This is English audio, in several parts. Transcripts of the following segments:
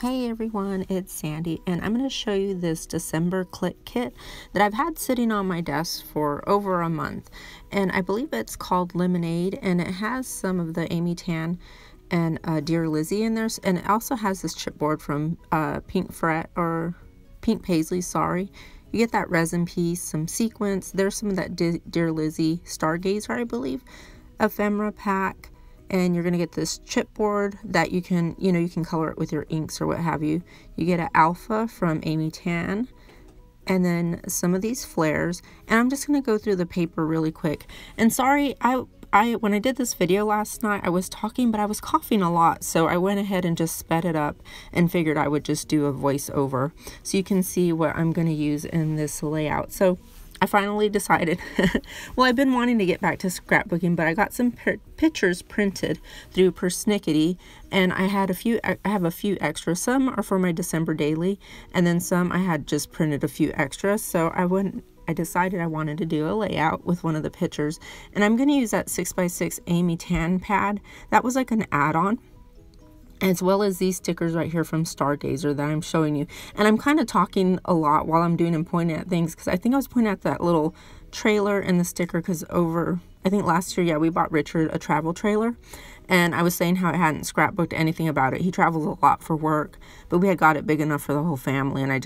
Hey everyone, it's Sandy, and I'm going to show you this December Clique kit that I've had sitting on my desk for over a month. And I believe it's called Lemonade, and it has some of the Amy Tan and Dear Lizzie in there. And it also has this chipboard from Pink Paisley, sorry. You get that resin piece, some sequins. There's some of that Dear Lizzie Stargazer, I believe, ephemera pack. And you're going to get this chipboard that you can color it with your inks or what have you. You get an alpha from Amy Tan, and then some of these flares. And I'm just going to go through the paper really quick. And sorry, when I did this video last night, I was talking, but I was coughing a lot. So I went ahead and just sped it up and figured I would just do a voiceover so you can see what I'm going to use in this layout. So I finally decided, well, I've been wanting to get back to scrapbooking, but I got some pictures printed through Persnickety, and I have a few extras. Some are for my December daily, and then some I had just printed a few extras. So I decided I wanted to do a layout with one of the pictures, and I'm going to use that 6x6 Amy Tan pad. That was like an add-on, as well as these stickers right here from Stargazer that I'm showing you. And I'm kind of talking a lot while I'm doing and pointing at things, because I think I was pointing at that little trailer and the sticker, because I think last year, yeah, we bought Richard a travel trailer, and I was saying how I hadn't scrapbooked anything about it. He travels a lot for work, but we had got it big enough for the whole family, and I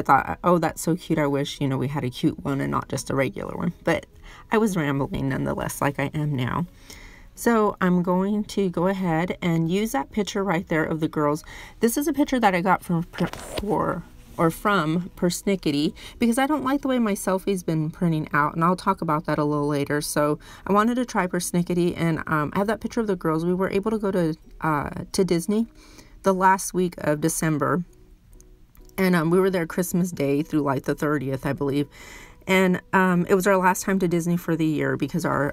thought, oh, that's so cute. I wish, we had a cute one and not just a regular one. But I was rambling nonetheless, like I am now. So I'm going to go ahead and use that picture right there of the girls. This is a picture that I got from Persnickety, because I don't like the way my selfie's been printing out, and I'll talk about that a little later. So I wanted to try Persnickety, and I have that picture of the girls. We were able to go to Disney the last week of December, and we were there Christmas Day through like the 30th, I believe. And it was our last time to Disney for the year, because our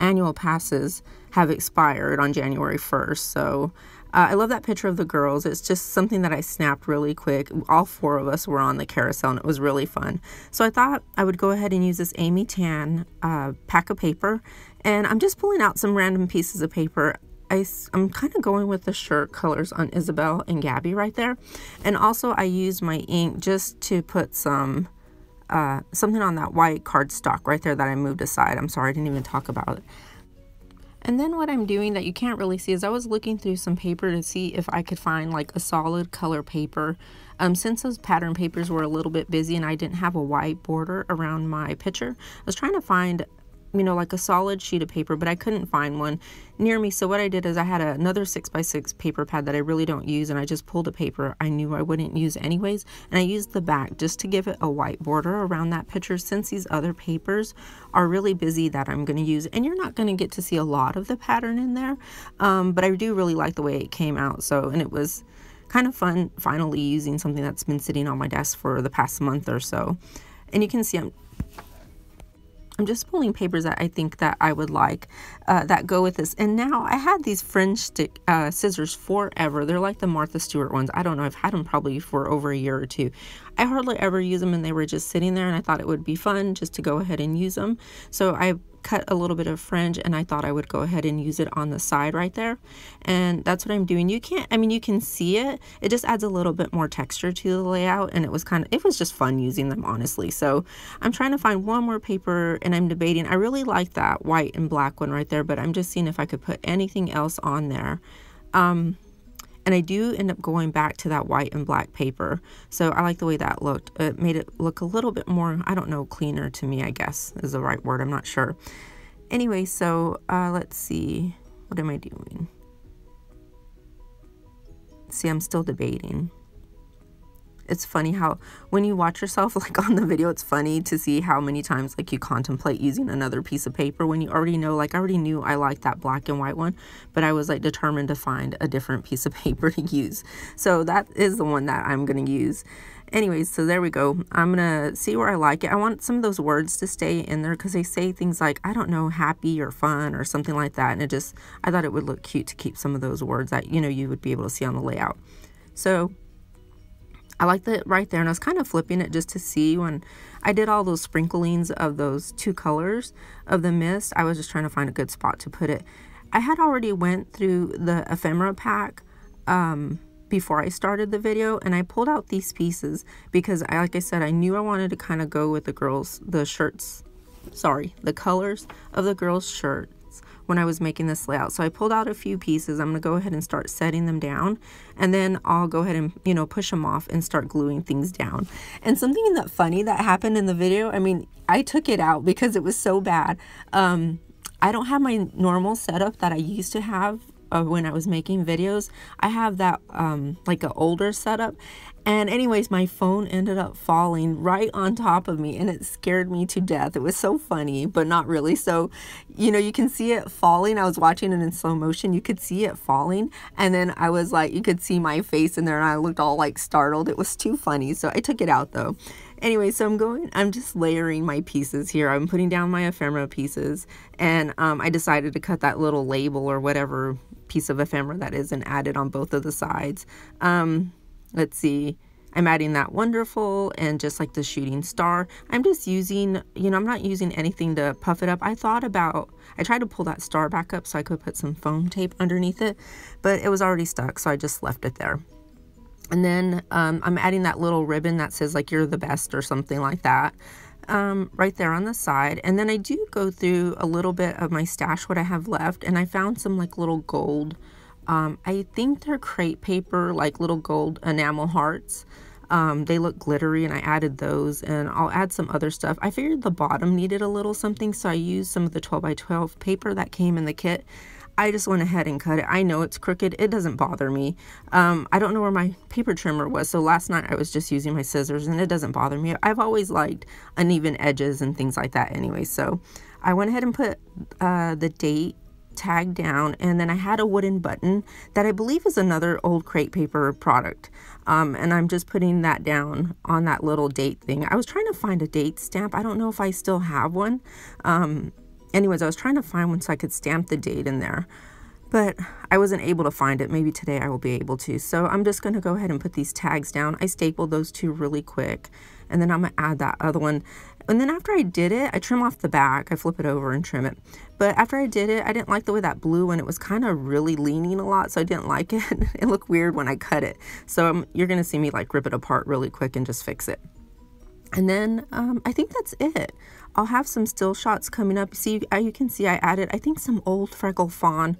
annual passes have expired on January 1st. So I love that picture of the girls. It's just something that I snapped really quick. All four of us were on the carousel, and it was really fun. So I thought I would go ahead and use this Amy Tan pack of paper. And I'm just pulling out some random pieces of paper. I'm kind of going with the shirt colors on Isabel and Gabby right there. And also I used my ink just to put something on that white cardstock right there that I moved aside. I'm sorry, I didn't even talk about it. And then what I'm doing that you can't really see is I was looking through some paper to see if I could find like a solid color paper. Since those pattern papers were a little bit busy and I didn't have a white border around my picture, I was trying to find like a solid sheet of paper, but I couldn't find one near me. So what I did is I had another 6x6 paper pad that I really don't use, and I just pulled a paper I knew I wouldn't use anyways, and I used the back just to give it a white border around that picture, since these other papers are really busy that I'm going to use, and you're not going to get to see a lot of the pattern in there, but I do really like the way it came out. And it was kind of fun finally using something that's been sitting on my desk for the past month or so. And you can see I'm just pulling papers that I think that I would like that go with this. And now I had these fringe stick scissors forever. They're like the Martha Stewart ones. I don't know, I've had them probably for over a year or two. I hardly ever use them, and they were just sitting there, and I thought it would be fun just to go ahead and use them. So I cut a little bit of fringe, and I thought I would go ahead and use it on the side right there. And that's what I'm doing. You can see it. It just adds a little bit more texture to the layout, and it was just fun using them, honestly. So I'm trying to find one more paper, and I'm debating. I really like that white and black one right there, but I'm just seeing if I could put anything else on there. And I do end up going back to that white and black paper. So I like the way that looked. It made it look a little bit more, I don't know, cleaner to me, I guess is the right word. I'm not sure. Anyway, so let's see. What am I doing? See, I'm still debating. It's funny how when you watch yourself like on the video, it's funny to see how many times like you contemplate using another piece of paper when you already know, like I already knew I liked that black and white one, but I was like determined to find a different piece of paper to use. So that is the one that I'm going to use. Anyways, so there we go. I'm going to see where I like it. I want some of those words to stay in there, because they say things like, I don't know, happy or fun or something like that. And I thought it would look cute to keep some of those words that, you would be able to see on the layout. So I liked it right there, and I was kind of flipping it just to see when I did all those sprinklings of those two colors of the mist. I was just trying to find a good spot to put it. I had already went through the ephemera pack before I started the video, and I pulled out these pieces because like I said, I knew I wanted to kind of go with the colors of the girls' shirts when I was making this layout. So I pulled out a few pieces. I'm going to go ahead and start setting them down, and then I'll go ahead and, you know, push them off and start gluing things down. And something that funny that happened in the video, I mean, I took it out because it was so bad. I don't have my normal setup that I used to have when I was making videos. I have that like an older setup, and anyways, my phone ended up falling right on top of me, and it scared me to death. It was so funny, but not really. So, you know, you can see it falling. I was watching it in slow motion. You could see it falling, and then I was like, you could see my face in there, and I looked all like startled. It was too funny, so I took it out though. Anyway, so I'm just layering my pieces here. I'm putting down my ephemera pieces, and I decided to cut that little label or whatever piece of ephemera that is and add it on both of the sides. Let's see, I'm adding that wonderful and just like the shooting star. I'm just using, you know, I'm not using anything to puff it up. I tried to pull that star back up so I could put some foam tape underneath it, but it was already stuck, so I just left it there. And then I'm adding that little ribbon that says like you're the best or something like that right there on the side. And then I do go through a little bit of my stash, what I have left, and I found some like little gold, I think they're crepe paper, like little gold enamel hearts. They look glittery, and I added those, and I'll add some other stuff. I figured the bottom needed a little something, so I used some of the 12 by 12 paper that came in the kit. I just went ahead and cut it. I know it's crooked. It doesn't bother me. I don't know where my paper trimmer was, so last night I was just using my scissors, and it doesn't bother me. I've always liked uneven edges and things like that anyway, so I went ahead and put the date tag down, and then I had a wooden button that I believe is another old crepe paper product, and I'm just putting that down on that little date thing. I was trying to find a date stamp. I don't know if I still have one. Anyways, I was trying to find one so I could stamp the date in there, but I wasn't able to find it. Maybe today I will be able to. So I'm just going to go ahead and put these tags down. I stapled those two really quick, and then I'm going to add that other one. And then after I did it, I trim off the back. I flip it over and trim it. But after I did it, I didn't like the way that blew, and it was kind of really leaning a lot, so I didn't like it. It looked weird when I cut it. So you're going to see me like rip it apart really quick and just fix it. And then I think that's it. I'll have some still shots coming up. See, you can see I added, I think, some old Freckle Fawn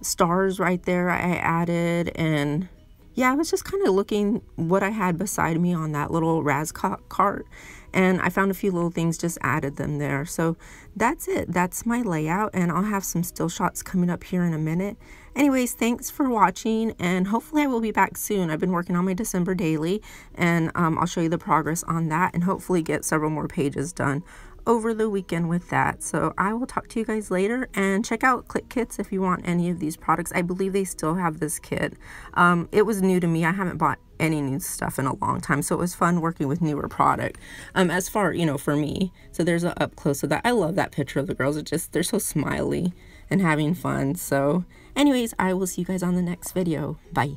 stars right there I added. And yeah, I was just kind of looking what I had beside me on that little Razcot cart, and I found a few little things, just added them there. So that's it. That's my layout, and I'll have some still shots coming up here in a minute. Anyways, thanks for watching, and hopefully I will be back soon. I've been working on my December daily, and I'll show you the progress on that, and hopefully get several more pages done over the weekend with that. So I will talk to you guys later, and check out Clique Kits if you want any of these products. I believe they still have this kit. It was new to me. I haven't bought any new stuff in a long time, so it was fun working with newer product as far, you know, for me. So there's an up close of that. I love that picture of the girls. They're so smiley and having fun. So anyways, I will see you guys on the next video. Bye.